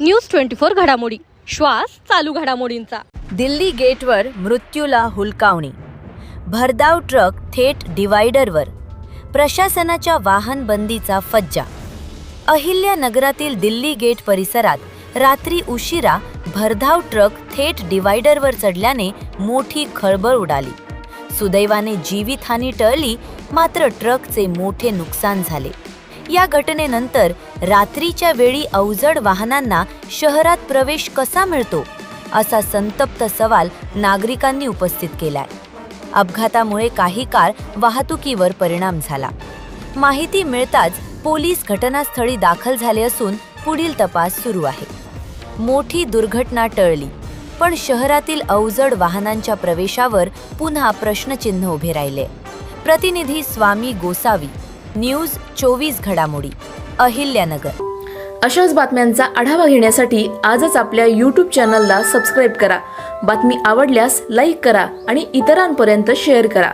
News 24 घडामोडी, श्वास चालू घडामोडींचा। दिल्ली गेटवर मृत्यूला हुलकावणी, भरधाव ट्रक थेट डिवायडरवर, प्रशासनाच्या वाहन बंदीचा फज्जा। अहिल्यानगरातील दिल्ली गेट परिसरात रात्री उशिरा भरधाव ट्रक थेट डिवायडरवर चढल्याने मोठी खळबळ उडाली। सुदैवाने जीवितहानी टळली, मात्र ट्रकचे मोठे नुकसान झाले। या घटनेनंतर रात्रीच्या वेळी अवजड वाहनांना शहरात प्रवेश कसा मिळतो, असा संतप्त सवाल नागरिकांनी उपस्थित केलाय। अपघातामुळे काही काळ वाहतुकीवर परिणाम झाला। माहिती मिळताच पोलीस घटनास्थळी दाखल झाले असून पुढील तपास सुरू आहे। मोठी दुर्घटना टळली, पण शहरातील अवजड वाहनांच्या प्रवेशावर पुन्हा प्रश्नचिन्ह उभे राहिले। प्रतिनिधी स्वामी गोसावी, न्यूज 24 घडामोडी, अहिल्यानगर। अशाच बातम्यांचा आढावा घेण्यासाठी आजच आपल्या YouTube चॅनलला सबस्क्राईब करा। बातमी आवडल्यास लाईक करा आणि इतरांपर्यंत शेअर करा।